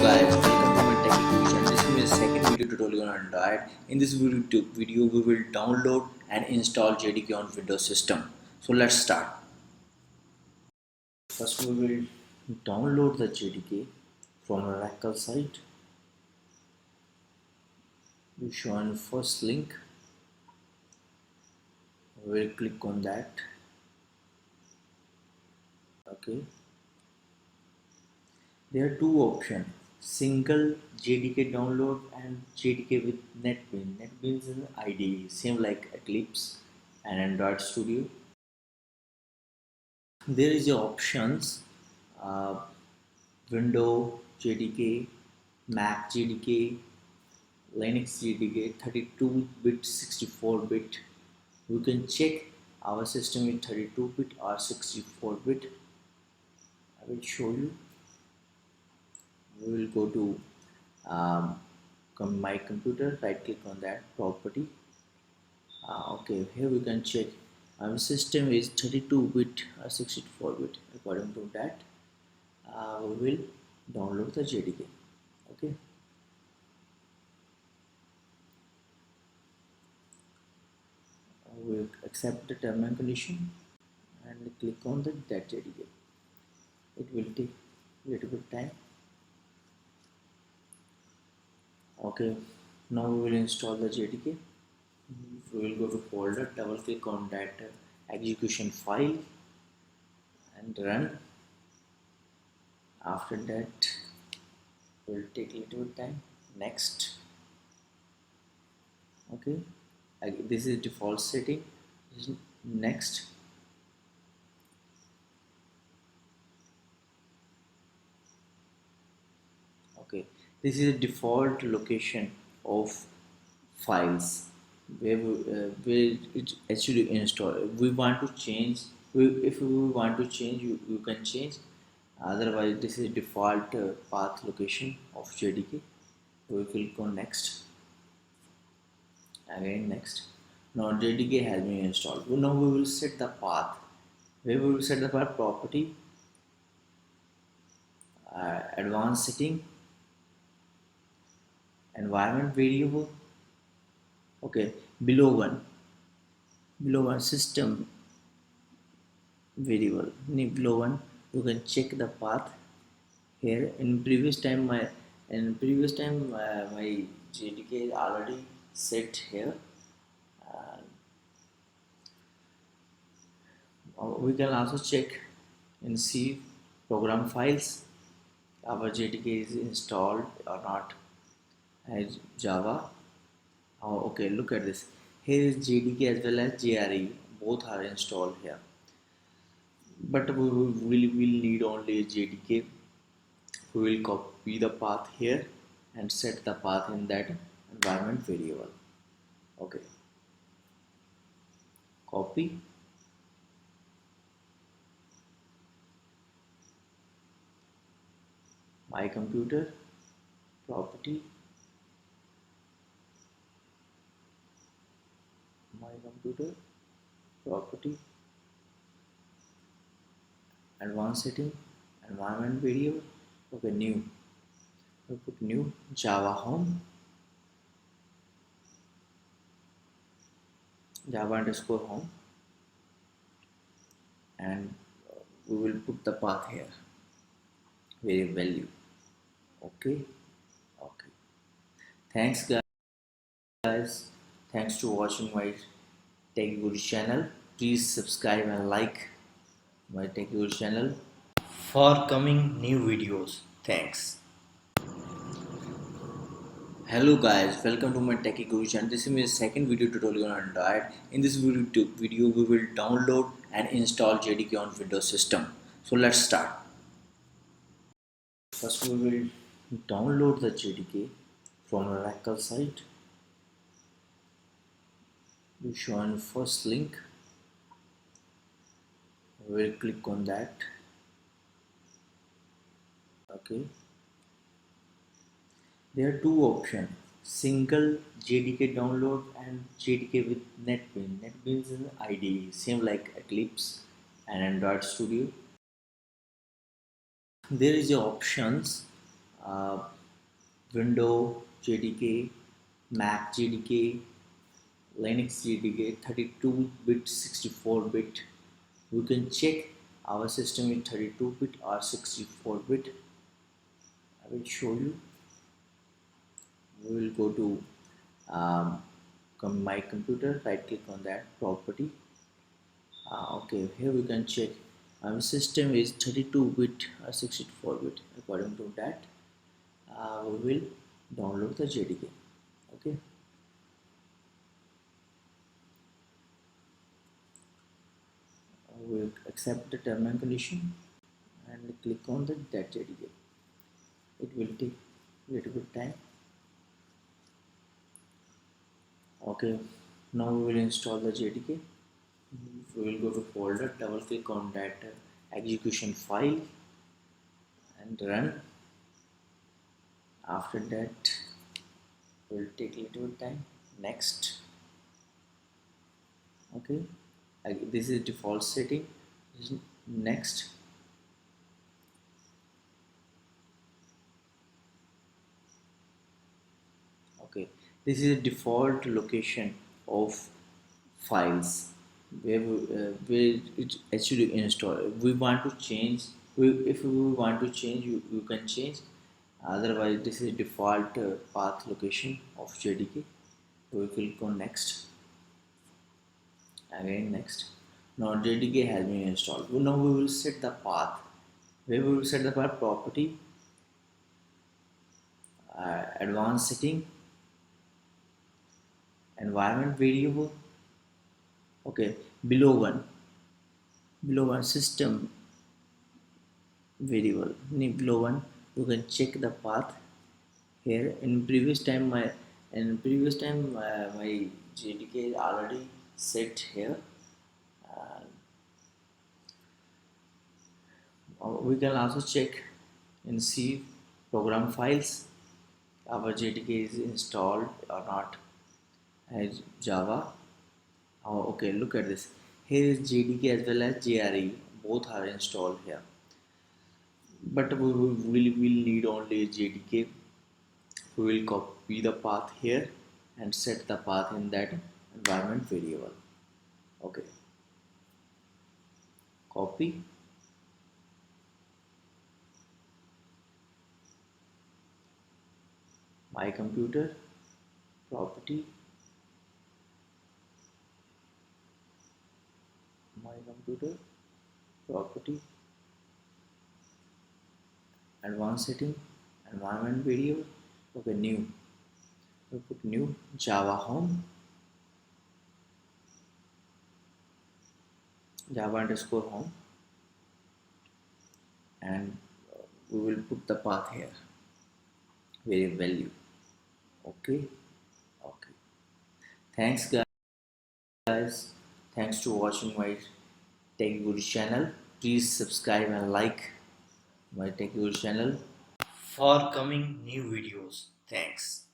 guys, welcome to my Techie Tuition. This is my second video tutorial on Android. In this video we will download and install JDK on Windows system. So let's start. First we will download the JDK from Oracle site. We show on first link. We will click on that. Okay. There are two options: single JDK download and JDK with NetBeans. NetBeans is an IDE, same like Eclipse and Android Studio. There is your options: uh, Windows JDK, Mac JDK, Linux JDK, 32-bit, 64-bit. You can check our system is 32-bit or 64-bit. I will show you. We will go to my computer, right click on that property. Okay, here we can check our system is 32-bit or 64-bit. According to that, we will download the JDK. Okay, we will accept the term and condition and click on that JDK. It will take a little bit time. Okay, now we will install the JDK. We will go to folder, double click on that execution file and run. After that, will take a little time. Next. Okay, this is default setting. Next. Okay, this is a default location of files where it actually install. We want to change. If we want to change, you can change. Otherwise, this is default path location of JDK. We click on next. Again next. Now JDK has been installed. Now we will set the path. Where we will set the path: property, advanced setting, environment variable. Okay, below one system variable. Below one, you can check the path here. In previous time my JDK is already set here. We can also check in C program files our JDK is installed or not as Java. Okay, look at this. Here is JDK as well as JRE, both are installed here. But we will need only JDK. We will copy the path here and set the path in that environment variable. Okay, copy. My computer, property, my computer, property, advanced setting, environment variable. Okay, new. We put new Java home, Java underscore home, and we will put the path here, variable value. Okay. Thanks guys. Thanks to watching my Tech Guru channel. Please subscribe and like my Tech Guru channel for coming new videos. Thanks. Hello guys, welcome to my Techie Guru channel. This is my second video tutorial on Android. In this video we will download and install JDK on Windows system. So let's start. First we will download the JDK from Oracle site. We show on first link. We will click on that. Okay. There are two options: single JDK download and JDK with NetBeans. NetBeans is an IDE, same like Eclipse and Android Studio. There is your options: Windows JDK, Mac JDK, Linux JDK, 32-bit, 64-bit. We can check our system is 32-bit or 64-bit. I will show you. We will go to my computer, right click on that property. Okay, here we can check our system is 32-bit or 64-bit. According to that, we will download the JDK. Okay, we will accept the term and condition and click on that JDK. It will take a little bit time. Okay, now we will install the JDK. We will go to folder, double click on that execution file and run. After that, will take a little time. Next. Okay, this is default setting. Next. Okay, this is a default location of files where it actually install. We want to change. If we want to change, you can change. Otherwise, this is default path location of JDK. We click on next. Again next. Now JDK has been installed. Now we will set the path. Where we will set the path property, advanced setting, environment variable. Okay, below one system variable. Below one, you can check the path here. My JDK is already set here. We can also check and see program files. Our JDK is installed or not as Java. Oh, okay, look at this. Here is JDK as well as JRE. Both are installed here. But we will need only JDK. We will copy the path here and set the path in that environment variable. Okay. Copy. My computer. Property. My computer. Property. Advanced setting. Environment variable. Okay, new. We put new Java home. Java underscore home. And we will put the path here. Value. Okay. Okay. Thanks guys. Thanks to watching my Tech Guru channel. Please subscribe and like my Tech Guru channel for coming new videos. Thanks.